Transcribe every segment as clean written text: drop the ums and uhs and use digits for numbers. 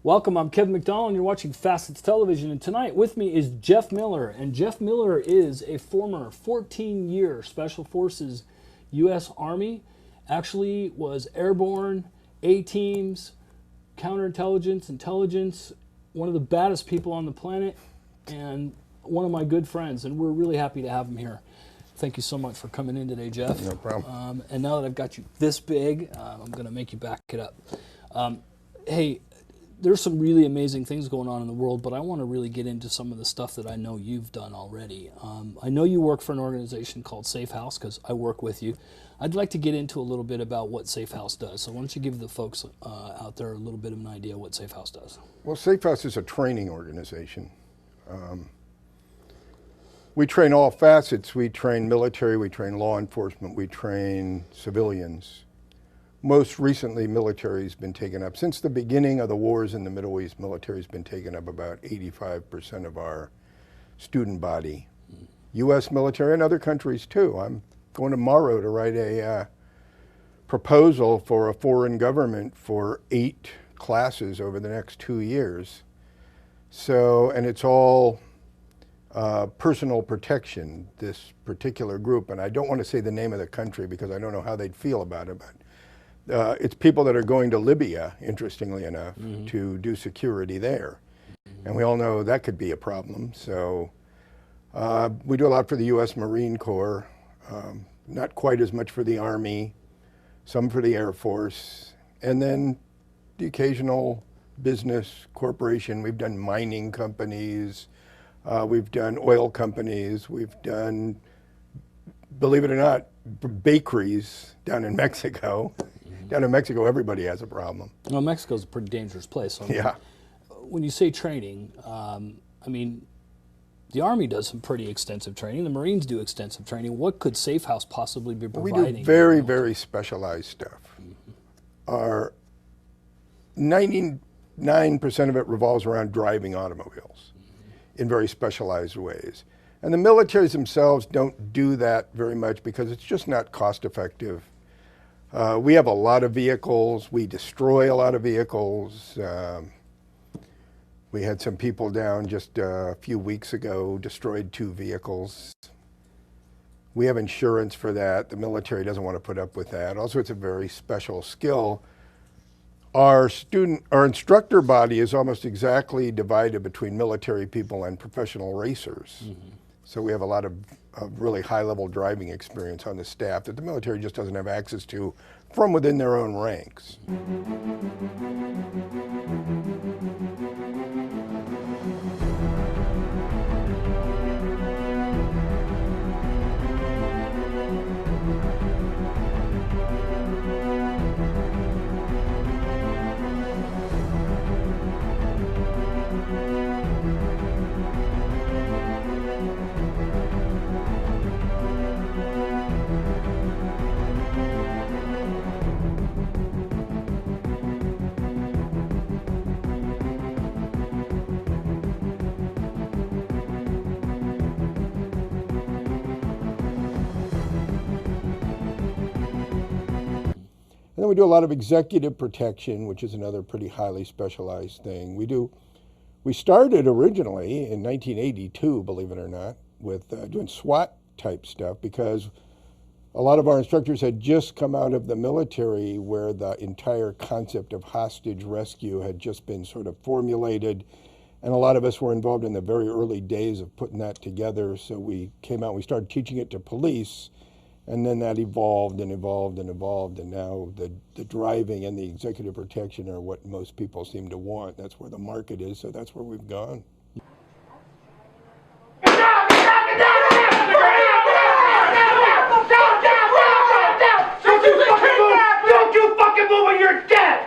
Welcome, I'm Kevin McDonald and you're watching Facets Television, and tonight with me is Jeff Miller, and Jeff Miller is a former 14-year Special Forces U.S. Army, actually was airborne, A-teams, counterintelligence, intelligence, one of the baddest people on the planet, and one of my good friends, and we're really happy to have him here. Thank you so much for coming in today, Jeff. No problem. And now that I've got you this big, I'm going to make you back it up. Hey, there's some really amazing things going on in the world, but I want to really get into some of the stuff that I know you've done already. I know you work for an organization called Safe House because I work with you. I'd like to get into a little bit about what Safe House does. So why don't you give the folks out there a little bit of an idea what Safe House does? Well, Safe House is a training organization. We train all facets. We train military, we train law enforcement, we train civilians. Most recently, military has been taken up. Since the beginning of the wars in the Middle East, military has been taken up about 85% of our student body. U.S. military and other countries too. I'm going tomorrow to write a proposal for a foreign government for 8 classes over the next 2 years. So, and it's all personal protection, this particular group. And I don't want to say the name of the country because I don't know how they'd feel about it, but it's people that are going to Libya, interestingly enough, to do security there. And we all know that could be a problem. So we do a lot for the U.S. Marine Corps, not quite as much for the Army, some for the Air Force, and then the occasional business corporation. We've done mining companies, we've done oil companies, we've done, believe it or not, bakeries down in Mexico. Down in Mexico, everybody has a problem. Well, Mexico's a pretty dangerous place. So Yeah. When you say training, I mean, the Army does some pretty extensive training. The Marines do extensive training. What could Safe House possibly be providing? We do very, very specialized stuff. Our 99% of it revolves around driving automobiles in very specialized ways. And the militaries themselves don't do that very much because it's just not cost effective. We have a lot of vehicles. We destroy a lot of vehicles. We had some people down just a few weeks ago, destroyed 2 vehicles. We have insurance for that. The military doesn't want to put up with that. Also, it's a very special skill. Our instructor body is almost exactly divided between military people and professional racers. So we have a lot of really high-level driving experience on the staff that the military just doesn't have access to from within their own ranks. And then we do a lot of executive protection, which is another pretty highly specialized thing. We started originally in 1982, believe it or not, with doing SWAT type stuff because a lot of our instructors had just come out of the military where the entire concept of hostage rescue had just been sort of formulated. And a lot of us were involved in the very early days of putting that together. So we came out, we started teaching it to police. And then that evolved and evolved and evolved, and now the driving and the executive protection are what most people seem to want. That's where the market is, so that's where we've gone. Get down! Get down! Get down! Don't you fucking move or you're dead!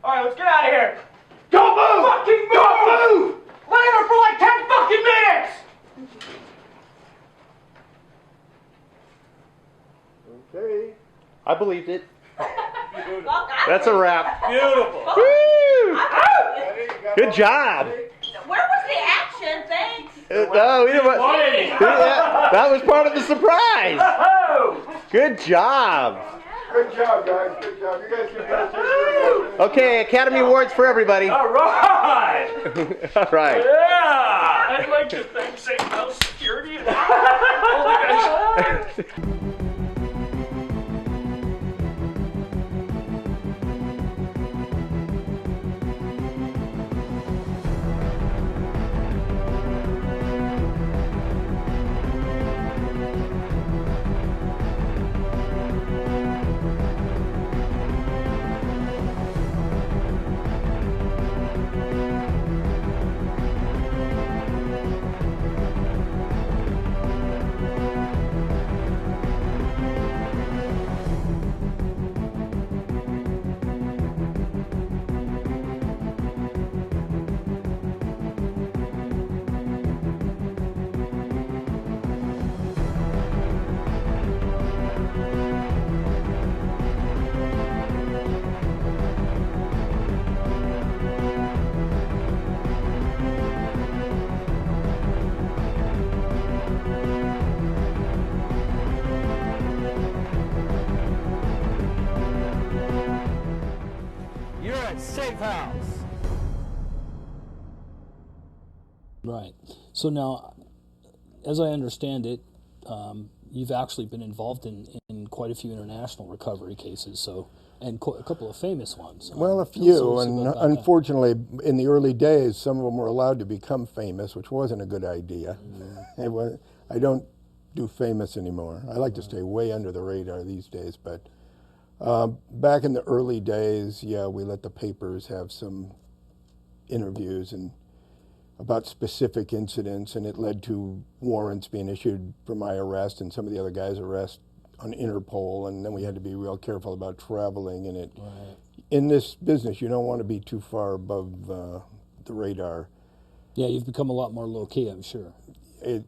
Alright, let's get out of here! Don't move! Fucking move! Don't move! Lay there for like 10 fucking minutes! Okay. I believed it. That's a wrap. Beautiful. Woo! Good job. Where was the action? Thanks. No, we didn't want any. That was part of the surprise. Good job. Good job, guys. Good job. You guys can Okay, Academy Awards for everybody. All right. All right. Yeah. I'd like to thank Safe House Security and all the guys. You're at Safe House. Right. So now, as I understand it, you've actually been involved in quite a few international recovery cases, and a couple of famous ones. Well, a Tell few, us and about that. unfortunately, in the early days, some of them were allowed to become famous, which wasn't a good idea. I don't do famous anymore. I like to stay way under the radar these days, but back in the early days, yeah, we let the papers have some interviews and about specific incidents, and it led to warrants being issued for my arrest and some of the other guys' arrest on Interpol, and then we had to be real careful about traveling in it. Right. In this business, you don't want to be too far above the radar. Yeah, you've become a lot more low-key, I'm sure.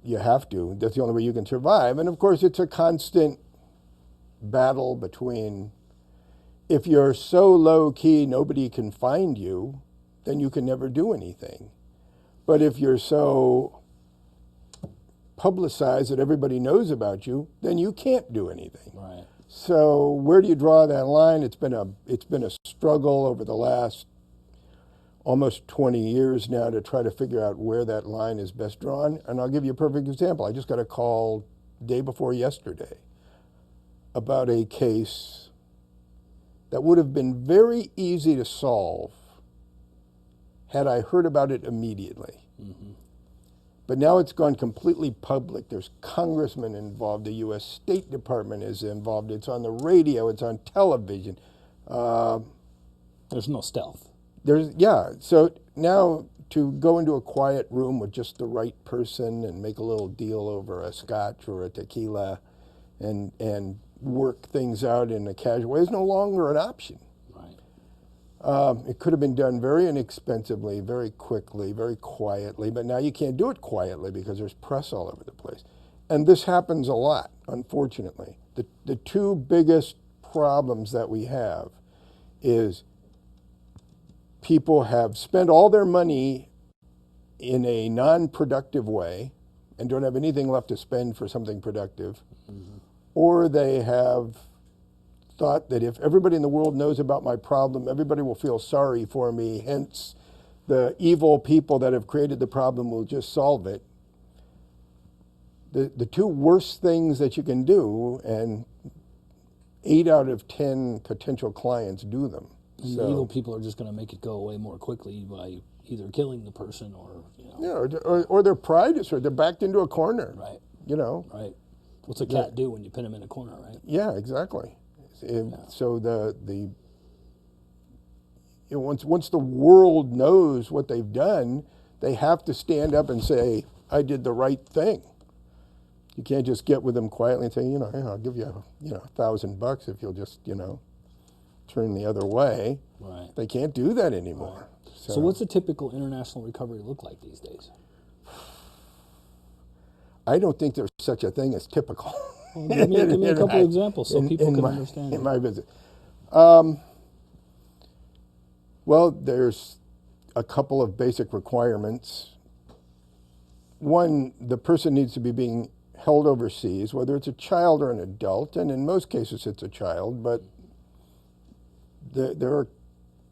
You have to. That's the only way you can survive. And of course, it's a constant battle between, if you're so low-key nobody can find you, then you can never do anything. But if you're so publicized that everybody knows about you, then you can't do anything. Right. So where do you draw that line? It's been a struggle over the last almost 20 years now to try to figure out where that line is best drawn. And I'll give you a perfect example. I just got a call day before yesterday about a case that would have been very easy to solve had I heard about it immediately. Mm-hmm. But now it's gone completely public. There's congressmen involved. The U.S. State Department is involved. It's on the radio. It's on television. There's no stealth. So now to go into a quiet room with just the right person and make a little deal over a scotch or a tequila and work things out in a casual way is no longer an option. It could have been done very inexpensively, very quickly, very quietly, but now you can't do it quietly because there's press all over the place. And this happens a lot, unfortunately. The two biggest problems that we have is people have spent all their money in a non-productive way and don't have anything left to spend for something productive, or they have thought that if everybody in the world knows about my problem, everybody will feel sorry for me, hence the evil people that have created the problem will just solve it. The two worst things that you can do, and 8 out of 10 potential clients do them. And the evil people are just going to make it go away more quickly by either killing the person or, or their pride is hurt. They're backed into a corner. Right. Right. What's a cat do when you pin him in a corner, right? Yeah, exactly. So once the world knows what they've done, they have to stand up and say, I did the right thing. You can't just get with them quietly and say, hey, I'll give you, $1,000 if you'll just, turn the other way. Right. They can't do that anymore. Right. So what's a typical international recovery look like these days? I don't think there's such a thing as typical. Well, give me a couple examples so people can understand. In my visit. Well, there's a couple of basic requirements. One, the person needs to be being held overseas, whether it's a child or an adult, and in most cases it's a child, but there are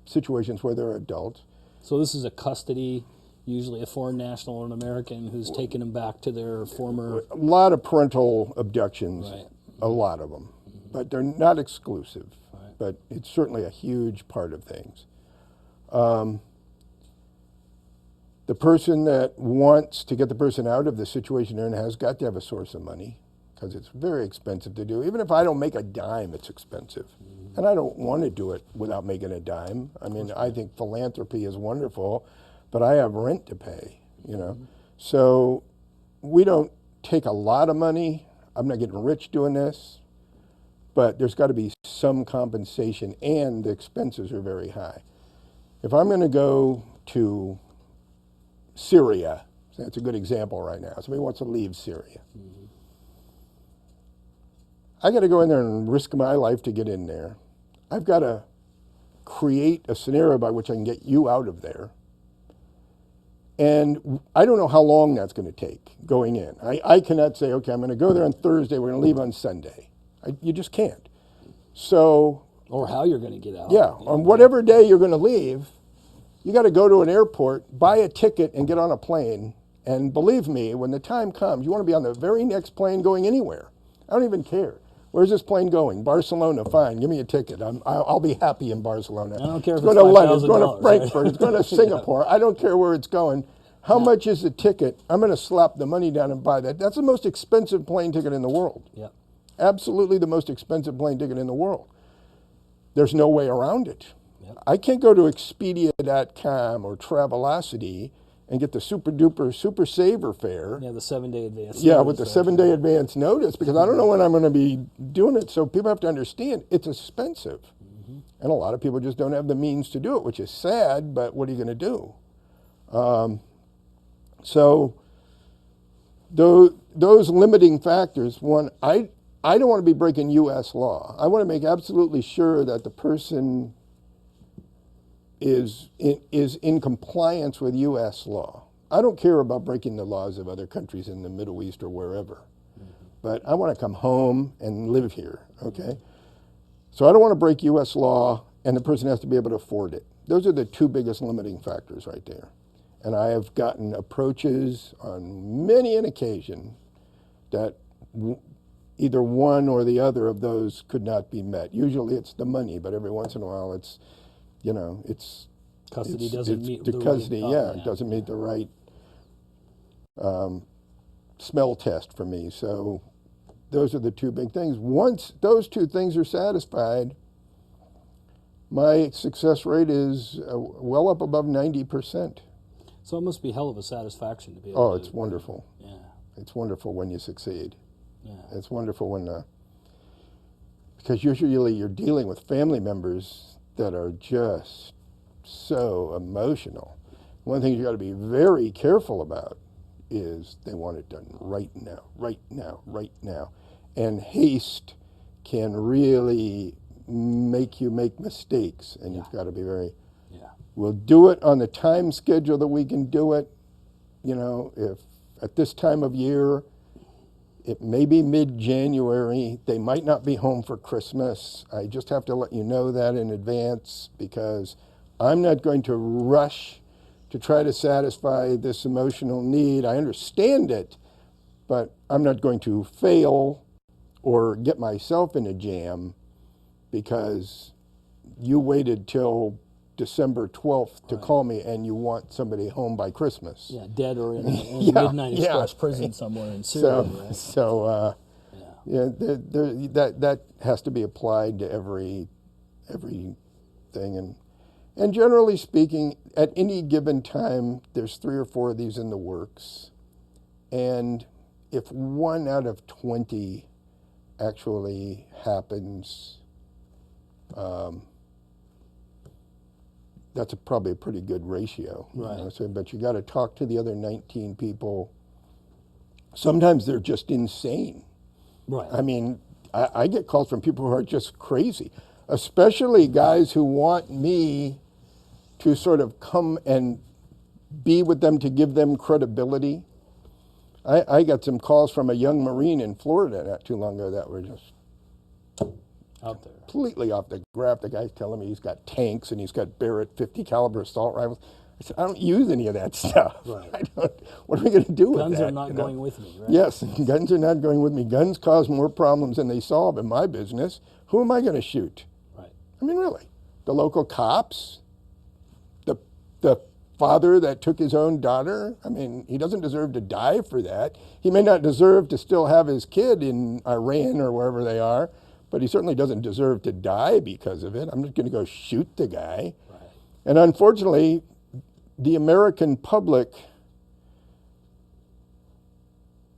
situations where they're adults. So this is a custody, usually a foreign national or an American who's taking them back to their former... A lot of parental abductions, Right. a lot of them, but they're not exclusive, but it's certainly a huge part of things. The person that wants to get the person out of the situation they're in has got to have a source of money, because it's very expensive to do. Even if I don't make a dime, it's expensive. And I don't want to do it without making a dime. I mean, I think philanthropy is wonderful, but I have rent to pay, you know. So we don't take a lot of money. I'm not getting rich doing this, but there's got to be some compensation, and the expenses are very high. If I'm going to go to Syria, that's a good example right now. Somebody wants to leave Syria. I got to go in there and risk my life to get in there. I've got to create a scenario by which I can get you out of there. And I don't know how long that's going to take going in. I cannot say, okay, I'm going to go there on Thursday, we're going to leave on Sunday. You just can't. So... Or how you're going to get out. Yeah, on whatever day you're going to leave, you got to go to an airport, buy a ticket, and get on a plane. And believe me, when the time comes, you want to be on the very next plane going anywhere. I don't even care. Where's this plane going? Barcelona, fine. Give me a ticket. I'll be happy in Barcelona. I don't care if it's it's going to London, it's going to $5,000, Frankfurt, right? it's going to Singapore. I don't care where it's going. How much is the ticket? I'm going to slap the money down and buy that. That's the most expensive plane ticket in the world. Yep. Absolutely the most expensive plane ticket in the world. There's no way around it. Yep. I can't go to Expedia.com or Travelocity and get the super duper super saver fare. Yeah, the 7-day advance. Yeah, with the notice, 7-day advance notice, because I don't know when I'm going to be doing it. So people have to understand it's expensive. And a lot of people just don't have the means to do it, which is sad, but what are you going to do? So those limiting factors, one, I don't want to be breaking U.S. law. I want to make absolutely sure that the person is in compliance with U.S. law. I don't care about breaking the laws of other countries in the Middle East or wherever, but I want to come home and live here, okay? So I don't want to break U.S. law, and the person has to be able to afford it. Those are the two biggest limiting factors right there. And I have gotten approaches on many an occasion that either one or the other of those could not be met. Usually it's the money, but every once in a while it's, you know, it's Custody doesn't meet the the custody, right, yeah, it doesn't meet the right smell test for me. So those are the two big things. Once those two things are satisfied, my success rate is well up above 90%. So it must be hell of a satisfaction to be able to... Oh, it's wonderful. Yeah. It's wonderful when you succeed. Yeah. It's wonderful when, because usually you're dealing with family members that are just so emotional. One of the things you got to be very careful about is they want it done right now, right now, right now. And haste can really make you make mistakes, and you've got to be very... We'll do it on the time schedule that we can do it. You know, if at this time of year, it may be mid-January, they might not be home for Christmas. I just have to let you know that in advance, because I'm not going to rush to try to satisfy this emotional need. I understand it, but I'm not going to fail or get myself in a jam because you waited till December 12th to call me and you want somebody home by Christmas. Yeah, dead or in a Midnight Express prison somewhere in Syria. That has to be applied to every thing. And generally speaking, at any given time, there's 3 or 4 of these in the works. And if 1 out of 20 actually happens, that's probably a pretty good ratio. Right. You know? So, but you got to talk to the other 19 people. Sometimes they're just insane. Right. I mean, I get calls from people who are just crazy, especially guys who want me to sort of come and be with them to give them credibility. I got some calls from a young Marine in Florida not too long ago that were just Out there. Completely off the graph. The guy's telling me he's got tanks and he's got Barrett 50 caliber assault rifles. I said, I don't use any of that stuff. Right. I don't, what are we going to do with that? Guns are not going with me, right? Yes, guns are not going with me. Guns cause more problems than they solve in my business. Who am I going to shoot? Right. I mean, really. The local cops? The father that took his own daughter? I mean, he doesn't deserve to die for that. He may not deserve to still have his kid in Iran or wherever they are, but he certainly doesn't deserve to die because of it. I'm just going to go shoot the guy. Right. And unfortunately, the American public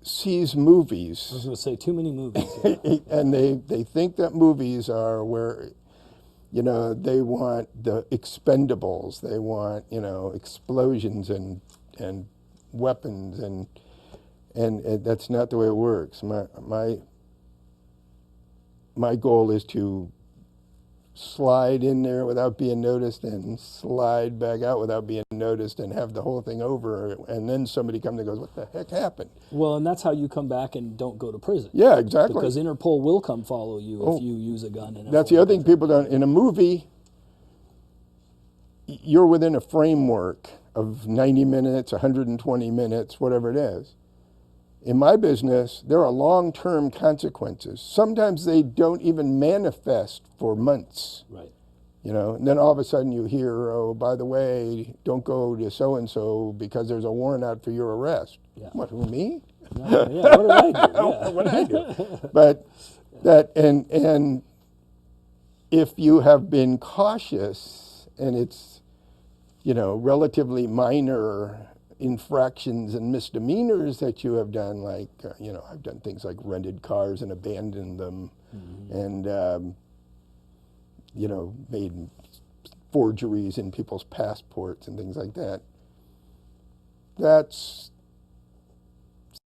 sees movies. I was going to say too many movies. And they think that movies are where, you know, they want the Expendables, they want, you know, explosions and weapons, and that's not the way it works. My goal is to slide in there without being noticed and slide back out without being noticed and have the whole thing over, and then somebody comes and goes, what the heck happened? Well, and that's how you come back and don't go to prison. Yeah, exactly. Because Interpol will come follow you if you use a gun in a That's the other thing people don't, in a movie, you're within a framework of 90 minutes, 120 minutes, whatever it is. In my business, there are long-term consequences. Sometimes they don't even manifest for months. Right. You know, and then all of a sudden you hear, oh, by the way, don't go to so-and-so because there's a warrant out for your arrest. Yeah. What, who, me? Yeah, what did I do? Yeah. What did I do? But that, and if you have been cautious and it's, you know, relatively minor infractions and misdemeanors that you have done, like, you know, I've done things like rented cars and abandoned them, and, you know, made forgeries in people's passports and things like that. That's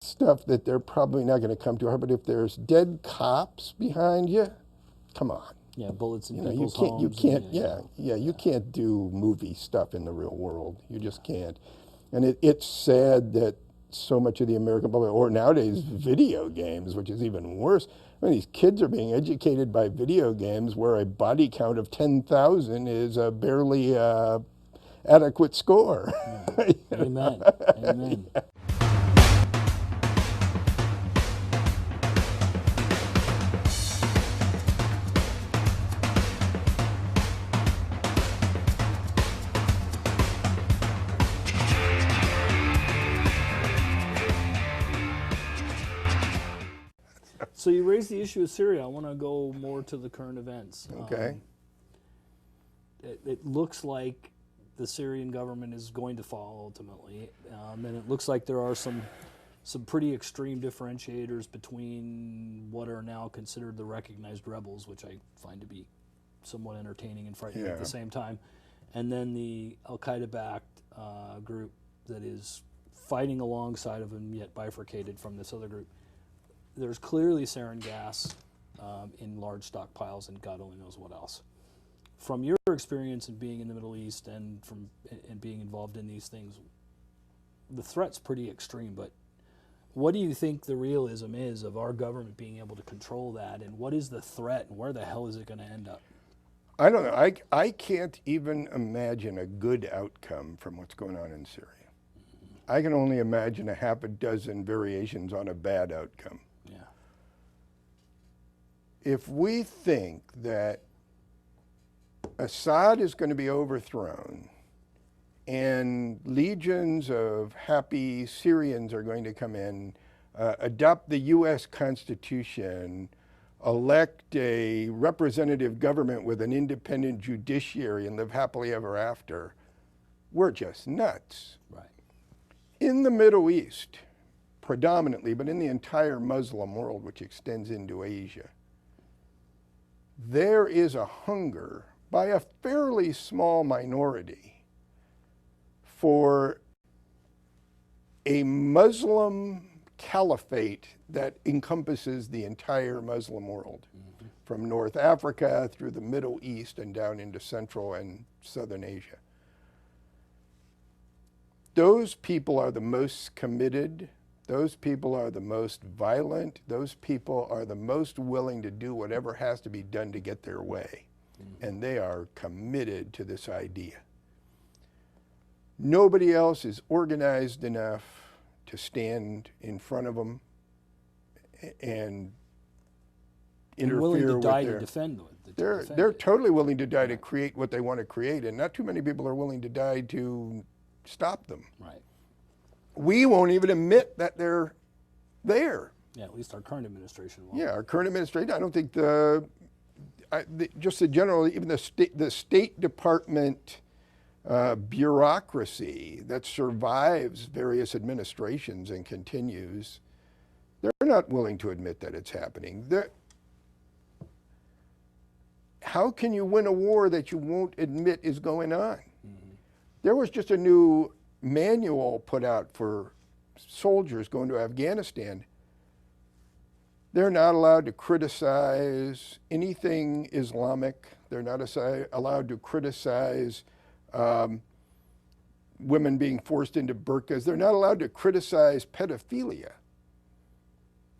stuff that they're probably not going to come to her, but if there's dead cops behind you, come on. Yeah, bullets in You know, people's you homes. can't, you can't do movie stuff in the real world. You just can't. And it's sad that so much of the American public, or nowadays video games, which is even worse. I mean, these kids are being educated by video games where a body count of 10,000 is a barely adequate score. Yeah. Amen. Amen. Yeah. So you raised the issue of Syria. I want to go more to the current events. Okay. It looks like the Syrian government is going to fall ultimately, and it looks like there are some pretty extreme differentiators between what are now considered the recognized rebels, which I find to be somewhat entertaining and frightening at the same time, and then the Al-Qaeda-backed group that is fighting alongside of them, yet bifurcated from this other group. There's clearly sarin gas in large stockpiles, and God only knows what else. From your experience in being in the Middle East and being involved in these things, the threat's pretty extreme, but what do you think the realism is of our government being able to control that, and what is the threat, and where the hell is it going to end up? I don't know. I can't even imagine a good outcome from what's going on in Syria. I can only imagine a half a dozen variations on a bad outcome. Yeah. If we think that Assad is going to be overthrown and legions of happy Syrians are going to come in, adopt the U.S. Constitution, elect a representative government with an independent judiciary and live happily ever after, we're just nuts. Right. In the Middle East, predominantly, but in the entire Muslim world, which extends into Asia, there is a hunger by a fairly small minority for a Muslim caliphate that encompasses the entire Muslim world, from North Africa through the Middle East and down into Central and Southern Asia. Those people are the most committed Those people are the most violent. Those people are the most willing to do whatever has to be done to get their way. And they are committed to this idea. Nobody else is organized enough to stand in front of them and interfere willing to with die their... to defend them. They're totally willing to die to create what they want to create, and not too many people are willing to die to stop them. Right. We won't even admit that they're there. Yeah, at least our current administration won't. Yeah, our current administration, I don't think just the general, even the State Department bureaucracy that survives various administrations and continues, they're not willing to admit that it's happening. How can you win a war that you won't admit is going on? There was just a new manual put out for soldiers going to Afghanistan. They're not allowed to criticize anything Islamic. They're not allowed to criticize women being forced into burqas. They're not allowed to criticize pedophilia.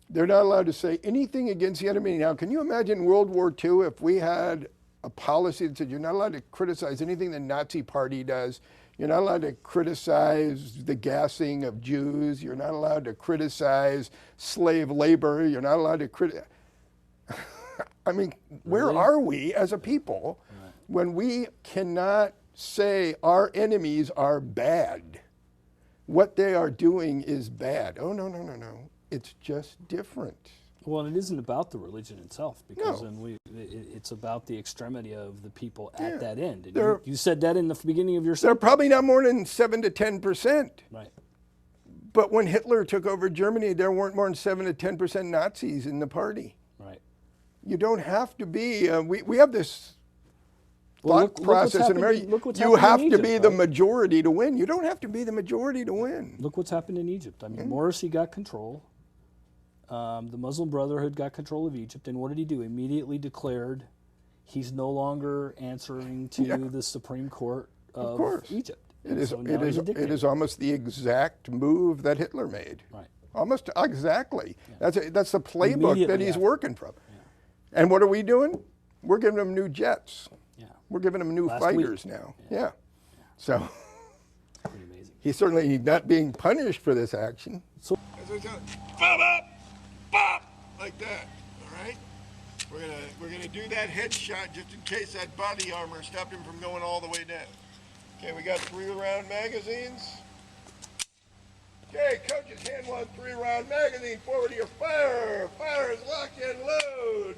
They're not allowed to say anything against the enemy. Now, can you imagine World War II if we had a policy that said you're not allowed to criticize anything the Nazi Party does? You're not allowed to criticize the gassing of Jews. You're not allowed to criticize slave labor. You're not allowed to criticize. I mean, where are we as a people when we cannot say our enemies are bad? What they are doing is bad. Oh, no, no, no, no. It's just different. Well, it isn't about the religion itself, because No. then it's about the extremity of the people at that end. And They're- you said that in the beginning of your They're sentence. probably not more than 7 to 10%. Right. But when Hitler took over Germany, there weren't more than 7 to 10% Nazis in the party. Right. You don't have to be, we have this Well, thought look what's process in happened- America. look what's You happened have in to Egypt, be the right? majority to win. You don't have to be the majority to win. Look what's happened in Egypt. I mean, Morsi got control. The Muslim Brotherhood got control of Egypt, and what did he do? Immediately declared he's no longer answering to the Supreme Court of course. Egypt. It And is, so now it he's is, a it dictator. is almost the exact move that Hitler made. Right. Almost exactly. That's the playbook that Immediately he's after. working from. And what are we doing? We're giving them new jets. Yeah. We're giving them new Last fighters week. now. Yeah. So Pretty amazing. he's certainly not being punished for this action. So Bob up, bop, like that. All right. We're gonna do that headshot just in case that body armor stopped him from going all the way down. Okay, we got 3-round magazines. Okay, coaches, hand 1 3-round magazine. Forward to your fire. Fire is locked and load.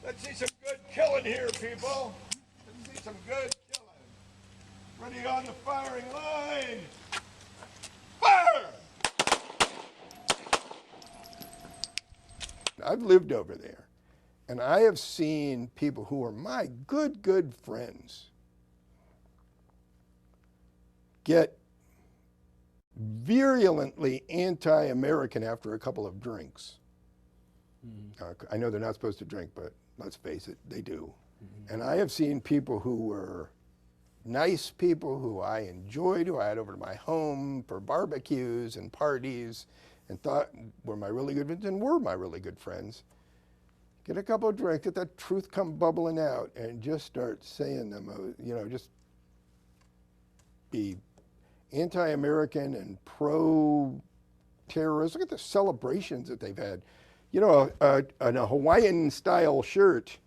Let's see some good killing here, people. Let's see some good killing. Ready on the firing line. Fire! I've lived over there, and I have seen people who are my good friends get virulently anti-American after a couple of drinks. I know they're not supposed to drink, but let's face it, they do. And I have seen people who were nice people who I enjoyed, who I had over to my home for barbecues and parties and thought were my really good friends and were my really good friends. Get a couple of drinks, get that truth come bubbling out and just start saying them, just be anti-American and pro-terrorist. Look at the celebrations that they've had. A Hawaiian-style shirt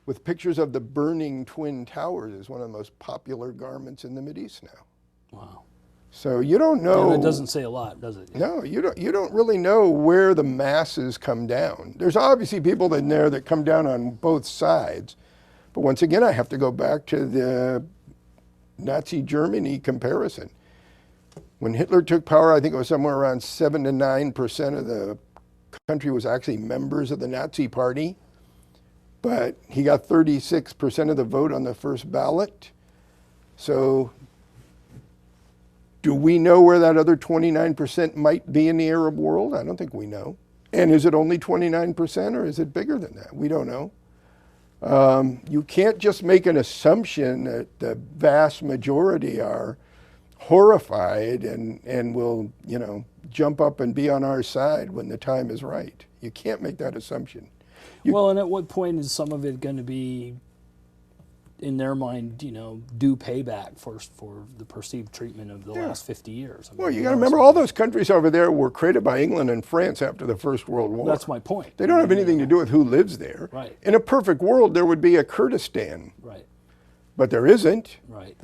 with pictures of the burning Twin Towers is one of the most popular garments in the Mideast now. wow. So you don't know. And that doesn't say a lot, does it? No, you don't really know where the masses come down. There's obviously people in there that come down on both sides. But once again, I have to go back to the Nazi Germany comparison. When Hitler took power, I think it was somewhere around 7 to 9% of the country was actually members of the Nazi Party. But he got 36% of the vote on the first ballot. So do we know where that other 29% might be in the Arab world? I don't think we know. And is it only 29% or is it bigger than that? We don't know. You can't just make an assumption that the vast majority are horrified and will, jump up and be on our side when the time is right. You can't make that assumption. Well, and at what point is some of it going to be, in their mind, you know, due payback for the perceived treatment of the last 50 years? I mean, Well, you got to remember, all those countries over there were created by England and France after the First World War. That's my point. They don't have anything to do with who lives there. Right. In a perfect world, there would be a Kurdistan. Right. But there isn't. Right.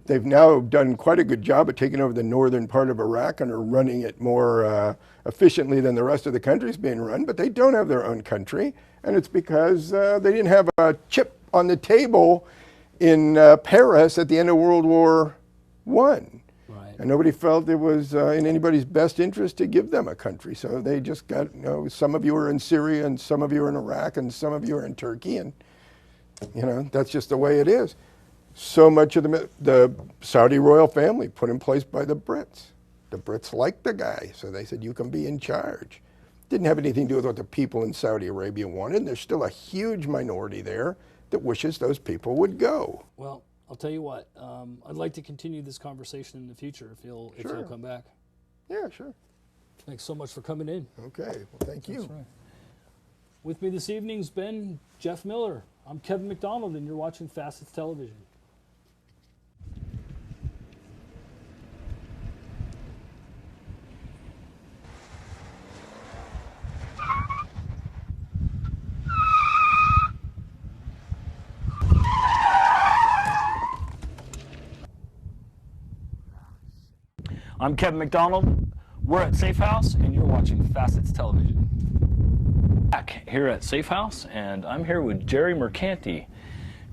They've now done quite a good job at taking over the northern part of Iraq and are running it more efficiently than the rest of the country's being run, but they don't have their own country, and it's because they didn't have a chip on the table in Paris at the end of World War I. Right. And nobody felt it was in anybody's best interest to give them a country, so they just got, you know, some of you are in Syria, and some of you are in Iraq, and some of you are in Turkey, and, you know, that's just the way it is. So much of the Saudi royal family put in place by the Brits. The Brits liked the guy, so they said, you can be in charge. Didn't have anything to do with what the people in Saudi Arabia wanted. There's still a huge minority there that wishes those people would go. Well, I'll tell you what, I'd like to continue this conversation in the future if you'll come back. Yeah, sure. Thanks so much for coming in. Okay, well, thank you. That's right. With me this evening's been Jeff Miller. I'm Kevin McDonald, and you're watching Facets Television. I'm Kevin McDonald. We're at Safe House, and you're watching Facets Television. Back here at Safe House, and I'm here with Jerry Mercanti.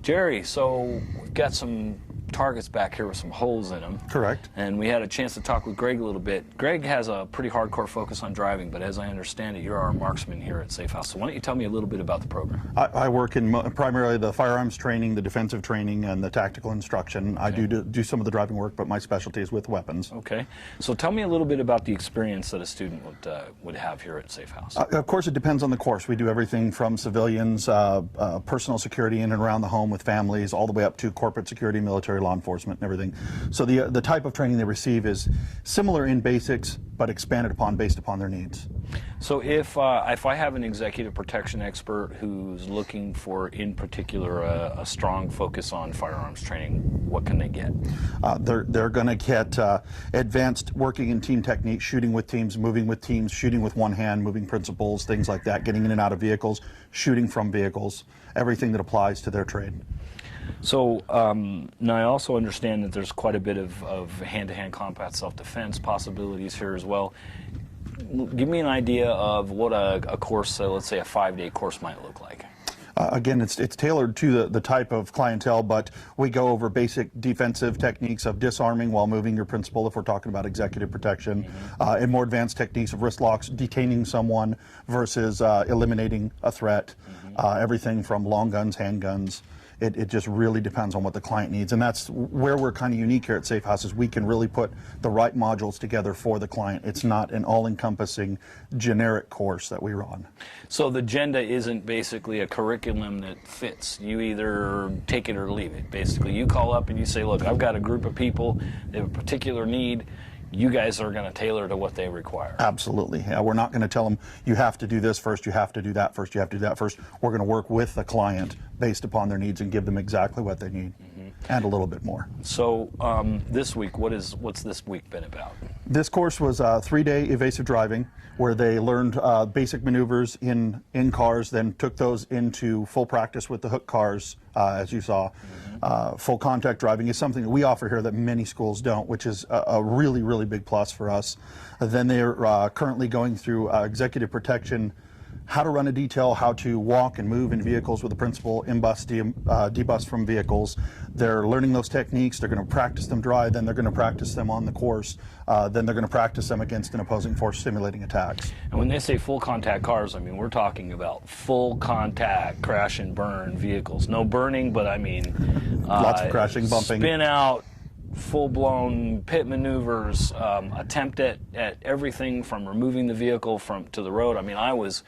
Jerry, so we've got some targets back here with some holes in them. Correct. And we had a chance to talk with Greg a little bit. Greg has a pretty hardcore focus on driving, but as I understand it, you're our marksman here at Safe House. So why don't you tell me a little bit about the program? I work in primarily the firearms training, the defensive training, and the tactical instruction. Okay. I do some of the driving work, but my specialty is with weapons. Okay. So tell me a little bit about the experience that a student would have here at Safe House. Of course, it depends on the course. We do everything from civilians, personal security in and around the home with families, all the way up to corporate security, military, law enforcement, and everything. So the type of training they receive is similar in basics, but expanded upon based upon their needs. So if I have an executive protection expert who's looking for, in particular, a strong focus on firearms training, what can they get? They're going to get advanced working in team techniques, shooting with teams, moving with teams, shooting with one hand, moving principles, things like that, getting in and out of vehicles, shooting from vehicles, everything that applies to their trade. So now I also understand that there's quite a bit of hand-to-hand combat self-defense possibilities here as well. Give me an idea of what a course, let's say a 5-day course, might look like. Again, it's tailored to the type of clientele, but we go over basic defensive techniques of disarming while moving your principal, if we're talking about executive protection, and more advanced techniques of wrist locks, detaining someone versus eliminating a threat, everything from long guns, handguns. It just really depends on what the client needs, and that's where we're kind of unique here at Safe House, is we can really put the right modules together for the client. It's not an all-encompassing generic course that we run. So the agenda isn't basically a curriculum that fits. You either take it or leave it. Basically, you call up and you say, look, I've got a group of people, they have a particular need. You guys are going to tailor to what they require. Absolutely. Yeah, we're not going to tell them, you have to do this first, you have to do that first, you have to do that first. We're going to work with the client based upon their needs and give them exactly what they need, and a little bit more. So this week, what's this week been about? This course was a 3-day evasive driving, where they learned basic maneuvers in cars, then took those into full practice with the hook cars, as you saw. Full contact driving is something that we offer here that many schools don't, which is a really, really big plus for us. Then they're currently going through executive protection, how to run a detail, how to walk and move in vehicles with the principal, imbus, debus from vehicles. They're learning those techniques, they're going to practice them dry, then they're going to practice them on the course, then they're going to practice them against an opposing force simulating attacks. And when they say full contact cars, I mean, we're talking about full contact, crash and burn vehicles. No burning, but I mean... lots of crashing, bumping. Spin out, full-blown pit maneuvers, attempt at everything from removing the vehicle to the road. I mean, I was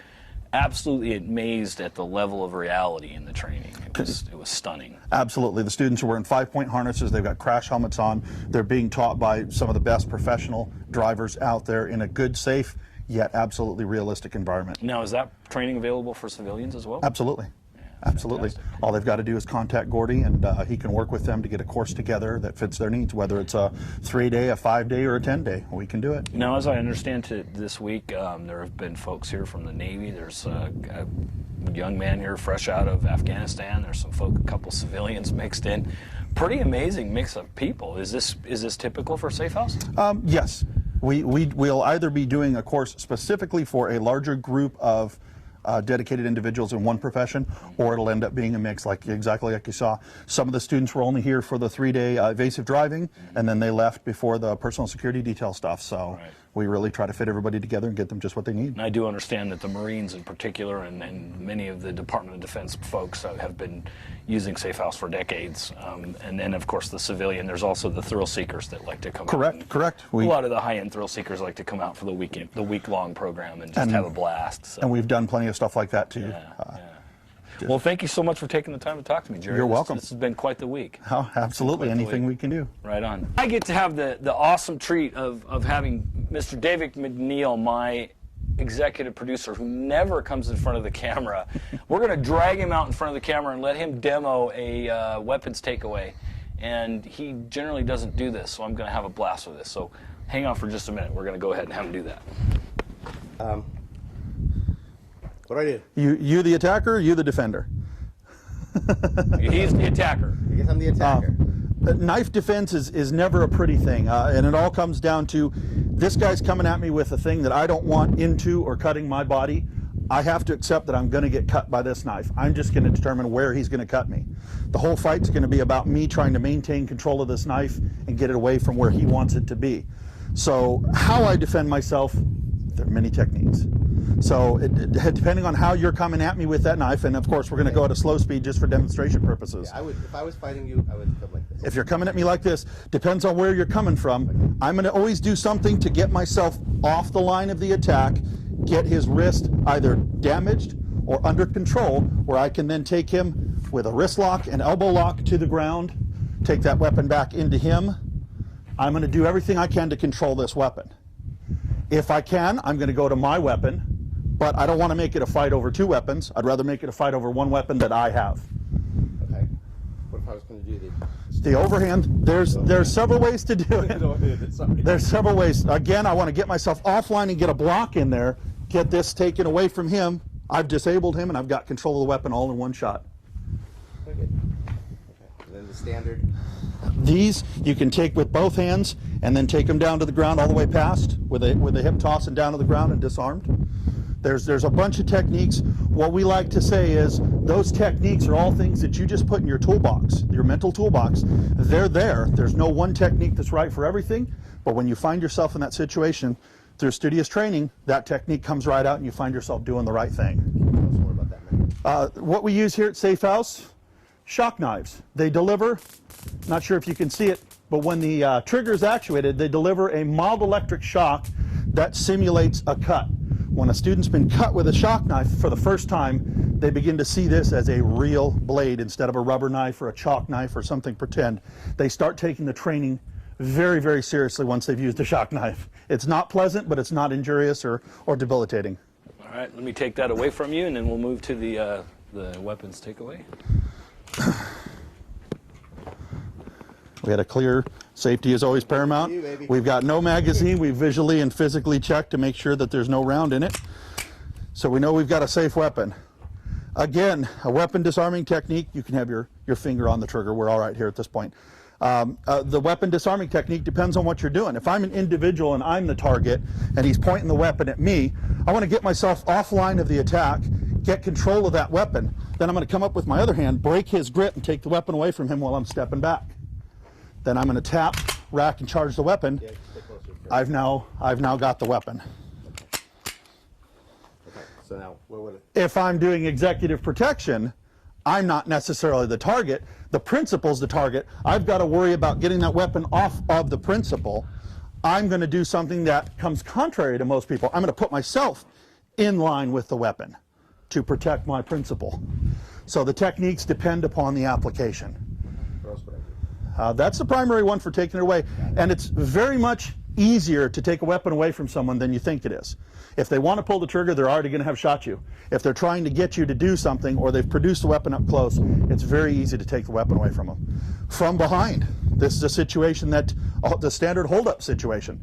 absolutely amazed at the level of reality in the training. It was stunning. Absolutely. The students are wearing 5-point harnesses. They've got crash helmets on. They're being taught by some of the best professional drivers out there in a good, safe, yet absolutely realistic environment. Now, is that training available for civilians as well? Absolutely. Absolutely. Fantastic. All they've got to do is contact Gordy, and he can work with them to get a course together that fits their needs, whether it's a 3-day, a 5-day, or a 10-day. We can do it. Now, as I understand it, this week, there have been folks here from the Navy. There's a young man here fresh out of Afghanistan. There's a couple civilians mixed in. Pretty amazing mix of people. Is this typical for Safe House? Yes. We'll either be doing a course specifically for a larger group of dedicated individuals in one profession, or it'll end up being a mix, exactly like you saw. Some of the students were only here for the 3-day evasive driving, and then they left before the personal security detail stuff. So we really try to fit everybody together and get them just what they need. And I do understand that the Marines in particular, and many of the Department of Defense folks have been using Safe House for decades. And then, of course, the civilian. There's also the thrill seekers that like to come out. Correct. A lot of the high-end thrill seekers like to come out for the week-long program and just have a blast. So. And we've done plenty of stuff like that too. Well, thank you so much for taking the time to talk to me, Jerry. You're welcome. This has been quite the week. Oh, absolutely. Anything we can do. Right on. I get to have the awesome treat of having Mr. David McNeil, my executive producer, who never comes in front of the camera. We're going to drag him out in front of the camera and let him demo a weapons takeaway. And he generally doesn't do this, so I'm going to have a blast with this. So hang on for just a minute. We're going to go ahead and have him do that. What do I do? You the attacker, you the defender? He's the attacker. I guess I'm the attacker. Knife defense is never a pretty thing, and it all comes down to this guy's coming at me with a thing that I don't want into or cutting my body. I have to accept that I'm going to get cut by this knife. I'm just going to determine where he's going to cut me. The whole fight's going to be about me trying to maintain control of this knife and get it away from where he wants it to be. So how I defend myself, there are many techniques. So depending on how you're coming at me with that knife, and of course we're going to go at a slow speed just for demonstration purposes. Yeah, if I was fighting you, I would come like this. If you're coming at me like this, depends on where you're coming from. I'm going to always do something to get myself off the line of the attack, get his wrist either damaged or under control, where I can then take him with a wrist lock and elbow lock to the ground, take that weapon back into him. I'm going to do everything I can to control this weapon. If I can, I'm going to go to my weapon, but I don't want to make it a fight over 2 weapons. I'd rather make it a fight over 1 weapon that I have. Okay. What if I was going to do The overhand, there's several ways to do it. There's several ways. Again, I want to get myself offline and get a block in there, get this taken away from him. I've disabled him and I've got control of the weapon all in one shot. Okay. And then the standard. These you can take with both hands and then take them down to the ground all the way past with a hip toss and down to the ground and disarmed. There's a bunch of techniques. What we like to say is those techniques are all things that you just put in your toolbox, your mental toolbox. They're there. There's no one technique that's right for everything, but when you find yourself in that situation, through studious training, that technique comes right out and you find yourself doing the right thing. Tell us more about that, man. What we use here at Safe House, shock knives. They deliver, not sure if you can see it, but when the trigger is actuated, they deliver a mild electric shock that simulates a cut. When a student's been cut with a shock knife for the first time, they begin to see this as a real blade instead of a rubber knife or a chalk knife or something pretend. They start taking the training very, very seriously once they've used a shock knife. It's not pleasant, but it's not injurious or debilitating. All right, let me take that away from you, and then we'll move to the weapons takeaway. We had a clear, safety is always paramount. We've got no magazine. We visually and physically checked to make sure that there's no round in it. So we know we've got a safe weapon. Again, a weapon disarming technique, you can have your finger on the trigger. We're all right here at this point. The weapon disarming technique depends on what you're doing. If I'm an individual and I'm the target and he's pointing the weapon at me, I want to get myself offline of the attack, get control of that weapon. Then I'm going to come up with my other hand, break his grip and take the weapon away from him while I'm stepping back. Then I'm going to tap, rack, and charge the weapon. Yeah, stay closer. I've now got the weapon. Okay. So now, where would it? If I'm doing executive protection, I'm not necessarily the target. The principal's the target. I've got to worry about getting that weapon off of the principal. I'm going to do something that comes contrary to most people. I'm going to put myself in line with the weapon. to protect my principal. So the techniques depend upon the application. That's the primary one for taking it away, and it's very much easier to take a weapon away from someone than you think it is. If they want to pull the trigger, they're already going to have shot you. If they're trying to get you to do something, or they've produced a weapon up close, it's very easy to take the weapon away from them. From behind, this is a situation that, the standard hold-up situation.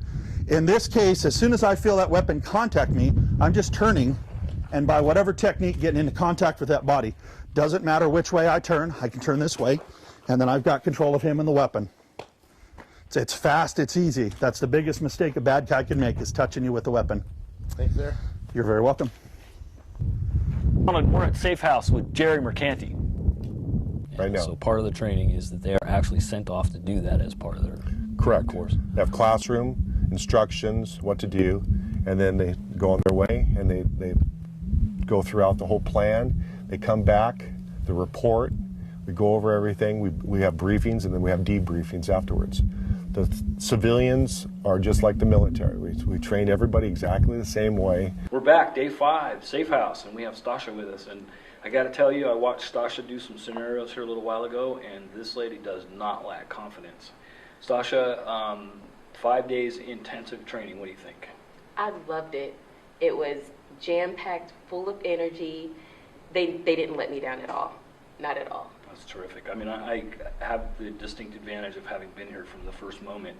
In this case, as soon as I feel that weapon contact me, I'm just turning, and by whatever technique, getting into contact with that body. Doesn't matter which way I turn, I can turn this way, and then I've got control of him and the weapon. It's fast, it's easy. That's the biggest mistake a bad guy can make, is touching you with the weapon. Thanks, sir. You're very welcome. We're at Safe House with Jerry Mercanti. Right now. So part of the training is that they are actually sent off to do that as part of their Correct. course. They have classroom instructions, what to do, and then they go on their way and they go throughout the whole plan. They come back, the report, we go over everything, we have briefings, and then we have debriefings afterwards. The civilians are just like the military. We train everybody exactly the same way. We're back, day 5, Safe House, and we have Stasha with us. And I got to tell you, I watched Stasha do some scenarios here a little while ago, and this lady does not lack confidence. Stasha, 5 days intensive training. What do you think? I loved it. It was jam-packed, full of energy. They didn't let me down at all. Not at all. That's terrific. I mean, I have the distinct advantage of having been here from the first moment.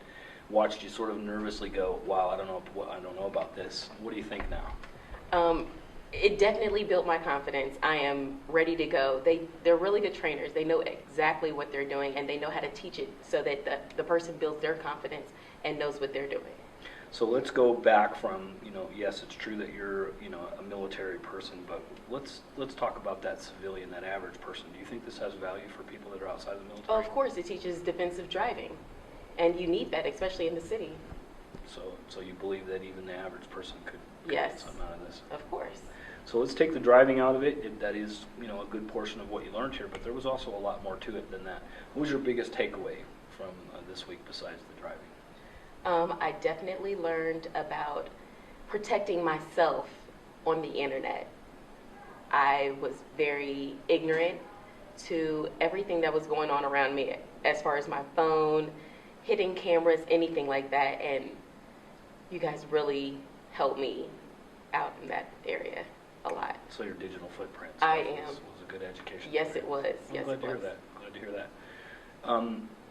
Watched you sort of nervously go, "Wow, I don't know about this." What do you think now? It definitely built my confidence. I am ready to go. They're really good trainers. They know exactly what they're doing, and they know how to teach it so that the person builds their confidence and knows what they're doing. So let's go back from, yes, it's true that you're, a military person, but let's talk about that civilian, that average person. Do you think this has value for people that are outside of the military? Of course, it teaches defensive driving, and you need that, especially in the city. So you believe that even the average person could Yes. get something out of this? Of course. So let's take the driving out of it. That is, a good portion of what you learned here, but there was also a lot more to it than that. What was your biggest takeaway from this week besides the driving? I definitely learned about protecting myself on the internet. I was very ignorant to everything that was going on around me as far as my phone, hidden cameras, anything like that, and you guys really helped me out in that area a lot. So your digital footprint was a good education. Yes, it was. I'm glad to hear that. Glad to hear that.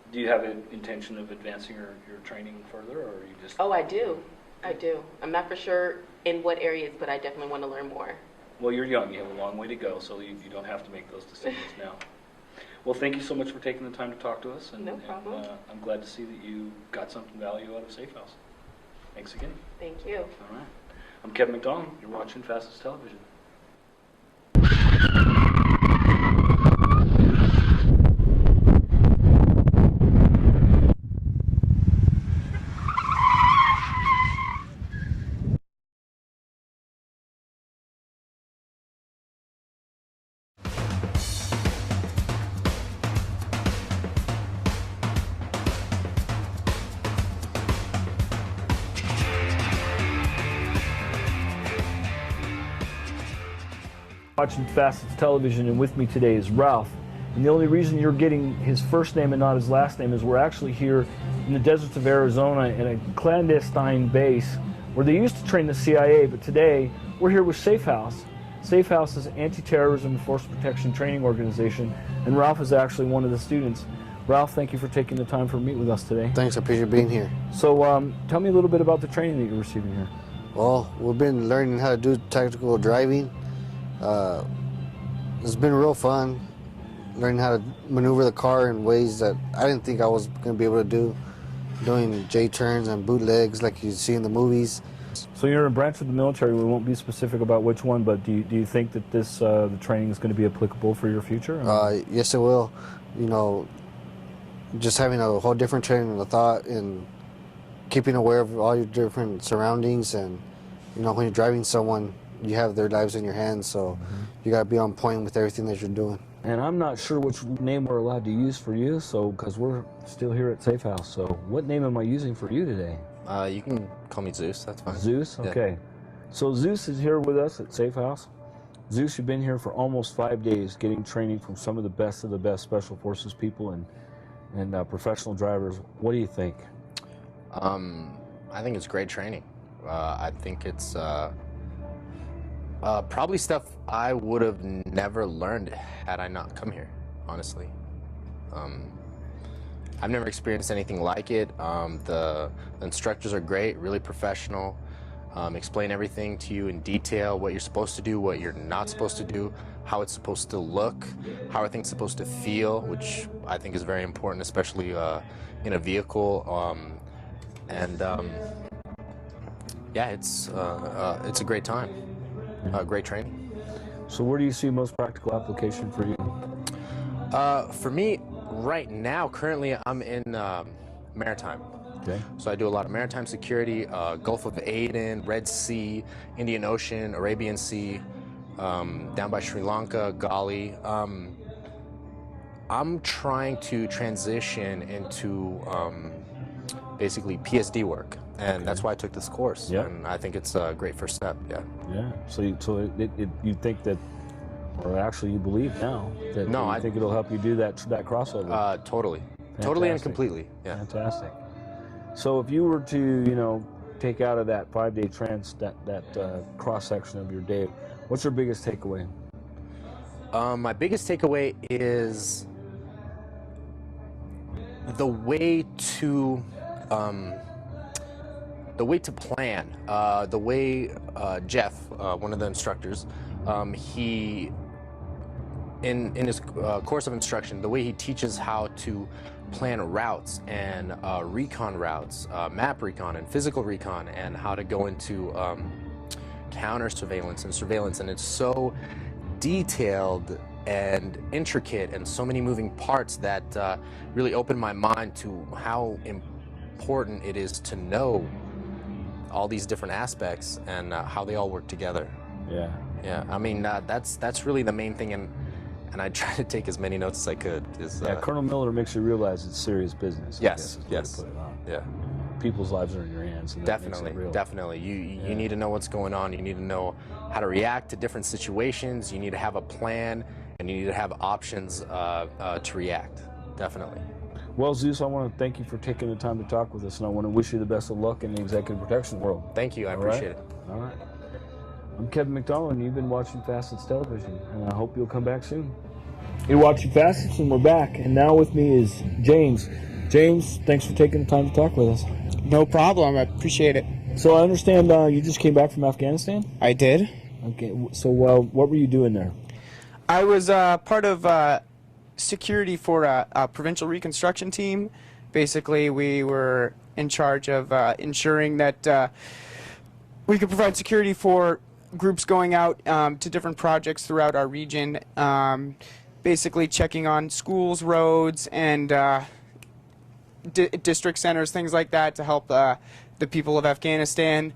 Do you have an intention of advancing your training further, or are you just... Oh, I do. I do. I'm not for sure in what areas, but I definitely want to learn more. Well, you're young. You have a long way to go, so you don't have to make those decisions now. Well, thank you so much for taking the time to talk to us. And, no problem. And, I'm glad to see that you got something valuable out of Safe House. Thanks again. Thank you. All right. I'm Kevin McDonald. You're watching Facets Television. Watching Facets Television, and with me today is Ralph. And the only reason you're getting his first name and not his last name is we're actually here in the deserts of Arizona in a clandestine base where they used to train the CIA, but today we're here with Safe House. Safe House is an anti-terrorism and force protection training organization, and Ralph is actually one of the students. Ralph, thank you for taking the time to meet with us today. Thanks, I appreciate being here. So tell me a little bit about the training that you're receiving here. Well, we've been learning how to do tactical driving. It's been real fun, learning how to maneuver the car in ways that I didn't think I was going to be able to do, doing J-turns and bootlegs like you see in the movies. So you're in a branch of the military. We won't be specific about which one, but do you think that this the training is going to be applicable for your future? Yes, it will. Just having a whole different training of thought and keeping aware of all your different surroundings, and when you're driving someone, you have their lives in your hands, so you got to be on point with everything that you're doing. And I'm not sure which name we're allowed to use for you, because we're still here at Safe House. So what name am I using for you today? You can call me Zeus, that's fine. Zeus? Yeah. Okay. So Zeus is here with us at Safe House. Zeus, you've been here for almost 5 days getting training from some of the best Special Forces people and professional drivers. What do you think? I think it's great training. I think it's probably stuff I would have never learned had I not come here, honestly. I've never experienced anything like it. The instructors are great, really professional. Explain everything to you in detail, what you're supposed to do, what you're not supposed to do, how it's supposed to look, how are things supposed to feel, which I think is very important, especially in a vehicle. Yeah, it's a great time, great training. So where do you see most practical application for you? For me, right now, currently, I'm in maritime. Okay. So I do a lot of maritime security, Gulf of Aden, Red Sea, Indian Ocean, Arabian Sea, down by Sri Lanka, Gali. I'm trying to transition into basically PSD work, and that's why I took this course. Yep. And I think it's a great first step. Yeah. Yeah. So you think that, or actually you believe now that I think it'll help you do that crossover. Totally. Totally and completely. Yeah. Fantastic. So if you were to, take out of that 5-day that cross section of your day, what's your biggest takeaway? My biggest takeaway is the way to plan. The way Jeff, one of the instructors, he in his course of instruction, the way he teaches how to plan routes and recon routes, map recon and physical recon, and how to go into counter surveillance and surveillance, and it's so detailed and intricate and so many moving parts that really opened my mind to how important it is to know all these different aspects and how they all work together. Yeah. Yeah. I mean, that's really the main thing, and I try to take as many notes as I could. Colonel Miller makes you realize it's serious business. Yes. Yeah. People's lives are in your hands. And Definitely. You need to know what's going on. You need to know how to react to different situations. You need to have a plan, and you need to have options to react. Definitely. Well, Zeus, I want to thank you for taking the time to talk with us, and I want to wish you the best of luck in the executive protection world. Thank you. I appreciate it. All right. I'm Kevin McDonald, and you've been watching Facets Television, and I hope you'll come back soon. You're watching Facets, and we're back. And now with me is James. James, thanks for taking the time to talk with us. No problem. I appreciate it. So I understand you just came back from Afghanistan? I did. Okay. So what were you doing there? I was part of security for a provincial reconstruction team. Basically, we were in charge of ensuring that we could provide security for groups going out to different projects throughout our region, basically checking on schools, roads, and district centers, things like that, to help the people of Afghanistan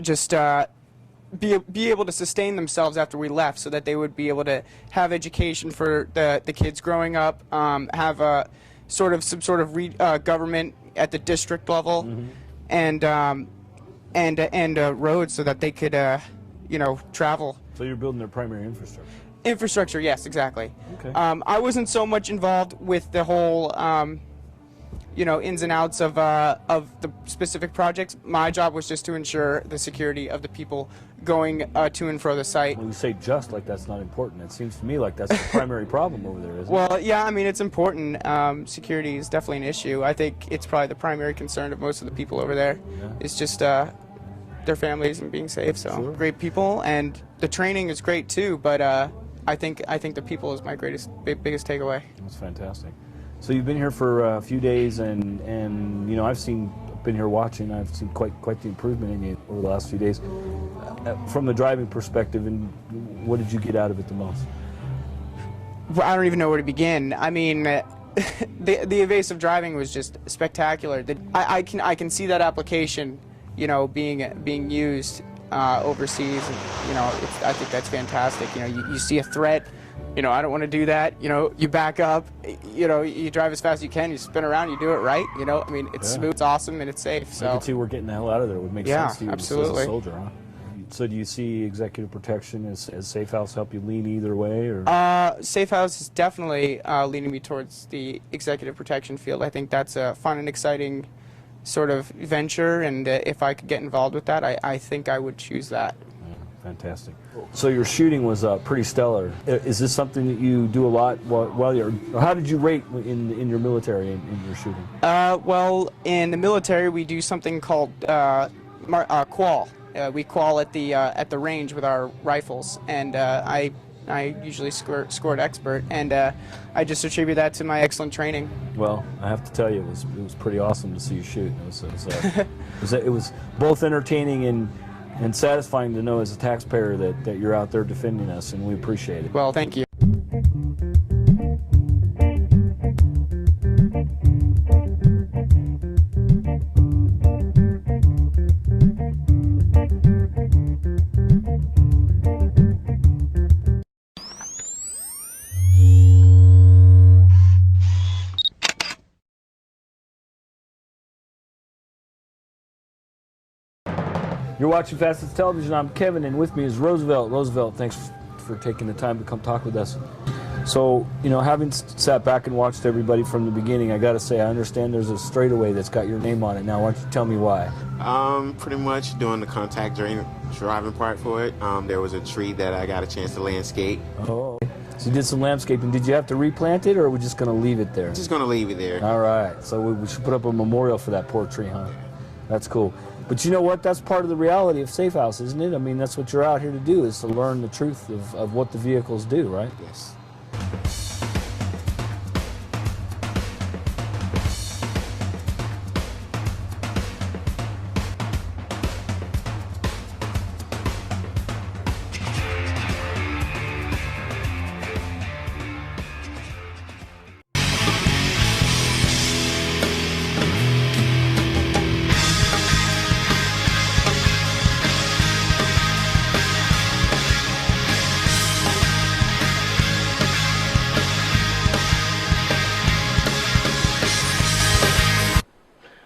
just be able to sustain themselves after we left, so that they would be able to have education for the kids growing up, have a some sort of government at the district level, and roads so that they could travel. So you're building their primary infrastructure. Infrastructure, yes, exactly. Okay. I wasn't so much involved with the whole ins and outs of the specific projects. My job was just to ensure the security of the people going to and fro the site. Well, you say just like that's not important. It seems to me like that's the primary problem over there, isn't it? Well, yeah, I mean, it's important. Security is definitely an issue. I think it's probably the primary concern of most of the people over there. Yeah. It's just their families and being safe. So Sure. Great people, and the training is great too. But I think the people is my biggest takeaway. That's fantastic. So you've been here for a few days, and I've been here watching. I've seen quite the improvement in you over the last few days. From the driving perspective, and what did you get out of it the most? Well, I don't even know where to begin. I mean, the evasive driving was just spectacular. I can see that application, being used overseas, and I think that's fantastic. You see a threat. I don't want to do that. You back up. You drive as fast as you can. You spin around. You do it right. I mean, it's smooth, it's awesome, and it's safe. So I can see we're getting the hell out of there. It would make sense to you as a soldier, huh? So do you see executive protection as Safe House help you lean either way, or? Safe House is definitely leaning me towards the executive protection field. I think that's a fun and exciting sort of venture, and if I could get involved with that, I think I would choose that. Fantastic. So your shooting was pretty stellar. Is this something that you do a lot while you're? Or how did you rate in your military in your shooting? Well, in the military, we do something called qual. We qual at the range with our rifles, and I usually scored expert, and I just attribute that to my excellent training. Well, I have to tell you, it was pretty awesome to see you shoot. It was both entertaining and satisfying to know as a taxpayer that you're out there defending us, and we appreciate it. Well, thank you. You're watching Facets Television. I'm Kevin, and with me is Roosevelt. Roosevelt, thanks for taking the time to come talk with us. So, having sat back and watched everybody from the beginning, I got to say, I understand there's a straightaway that's got your name on it. Now, why don't you tell me why? Pretty much doing the contact driving part for it. There was a tree that I got a chance to landscape. Oh, so you did some landscaping. Did you have to replant it, or are we just going to leave it there? Just going to leave it there. All right. So we should put up a memorial for that poor tree, huh? That's cool. But you know what? That's part of the reality of Safe House, isn't it? I mean, that's what you're out here to do, is to learn the truth of what the vehicles do, right? Yes.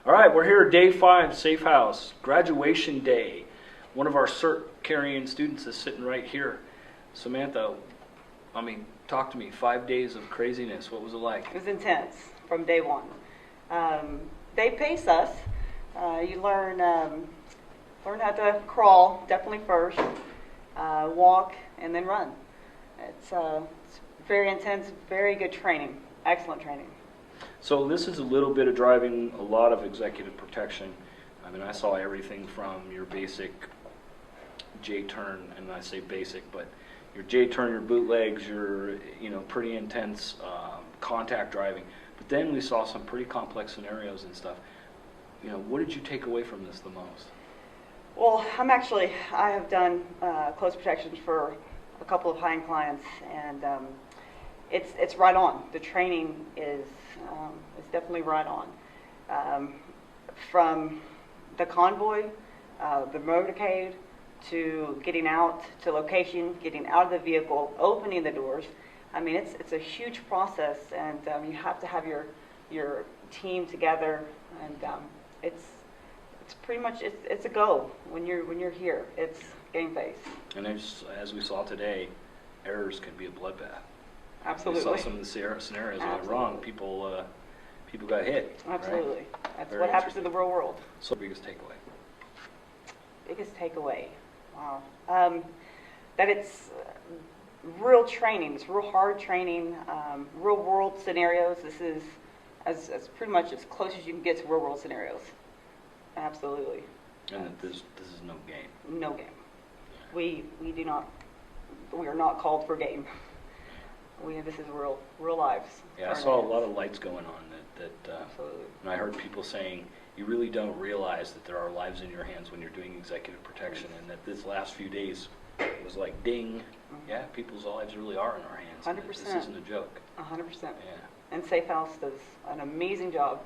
All right, we're here, day 5, Safe House, graduation day. One of our cert-carrying students is sitting right here. Samantha, talk to me. 5 days of craziness. What was it like? It was intense from day one. They pace us. You learn how to crawl, definitely first, walk, and then run. It's very intense, very good training, excellent training. So this is a little bit of driving, a lot of executive protection. I saw everything from your basic J-turn, and I say basic, but your J-turn, your bootlegs, your pretty intense contact driving. But then we saw some pretty complex scenarios and stuff. What did you take away from this the most? Well, I have done close protections for a couple of high-end clients, and it's right on. The training is definitely right on. From the convoy, the motorcade, to getting out to location, getting out of the vehicle, opening the doors. It's a huge process, and you have to have your team together, and it's pretty much it's a go when you're here. It's game face. And as we saw today, errors can be a bloodbath. Absolutely. We saw some of the scenarios that went wrong. People got hit. Absolutely. Right? That's Very what happens in the real world. So, biggest takeaway? Biggest takeaway? Wow. That it's real training. It's real hard training. Real world scenarios. This is as pretty much as close as you can get to real world scenarios. Absolutely. And that this is no game. No game. We are not called for game. This is real lives. Yeah, I saw a lot of lights going on Absolutely. And I heard people saying you really don't realize that there are lives in your hands when you're doing executive protection, and that this last few days was like ding. Mm-hmm. Yeah, people's lives really are in our hands. 100%. This isn't a joke. 100%. Yeah. And Safe House does an amazing job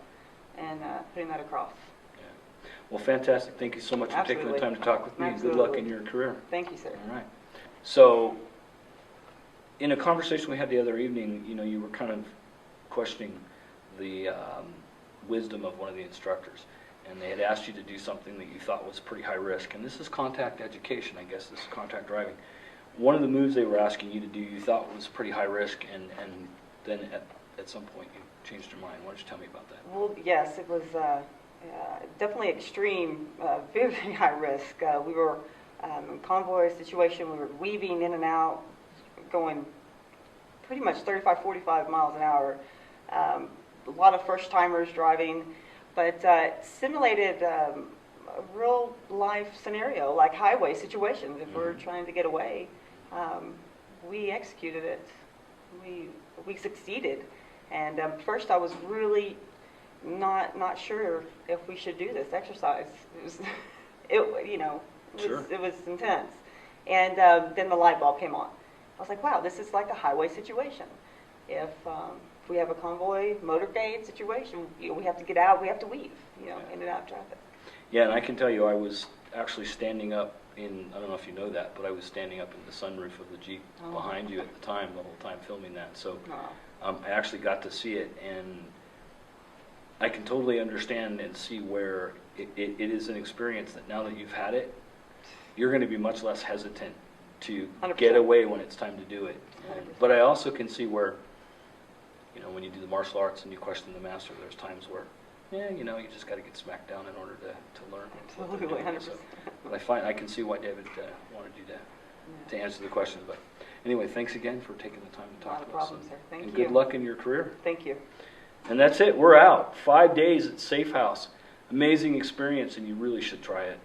in putting that across. Yeah. Well, fantastic. Thank you so much for taking the time to talk with me. Absolutely. Good luck in your career. Thank you, sir. All right. So, in a conversation we had the other evening, you were kind of questioning the wisdom of one of the instructors. and they had asked you to do something that you thought was pretty high risk. And this is contact education, I guess. This is contact driving. One of the moves they were asking you to do you thought was pretty high risk, and then at some point you changed your mind. Why don't you tell me about that? Well, yes, it was definitely extreme, very, very high risk. We were in a convoy situation. We were weaving in and out, going pretty much 35, 45 miles an hour. A lot of first-timers driving, but simulated a real life scenario, like highway situations. If we're trying to get away, we executed it. We succeeded. And first I was really not sure if we should do this exercise. It was intense. And then the light bulb came on. I was like, wow, this is like a highway situation. If we have a convoy motorcade situation, we have to get out, we have to weave, in and out of traffic. Yeah, and I can tell you, I was actually standing up in, I don't know if you know that, but I was standing up in the sunroof of the Jeep behind you at the time, the whole time filming that. So I actually got to see it, and I can totally understand and see where it is an experience that now that you've had it, you're going to be much less hesitant to 100%. Get away when it's time to do it. But I also can see where, when you do the martial arts and you question the master, there's times where, you just got to get smacked down in order to learn. Absolutely, 100%. So, but I can see why David wanted you to answer the question. But anyway, thanks again for taking the time to talk to us. Not a problem, sir. Thank you. And good luck in your career. Thank you. And that's it. We're out. 5 days at Safe House. Amazing experience, and you really should try it.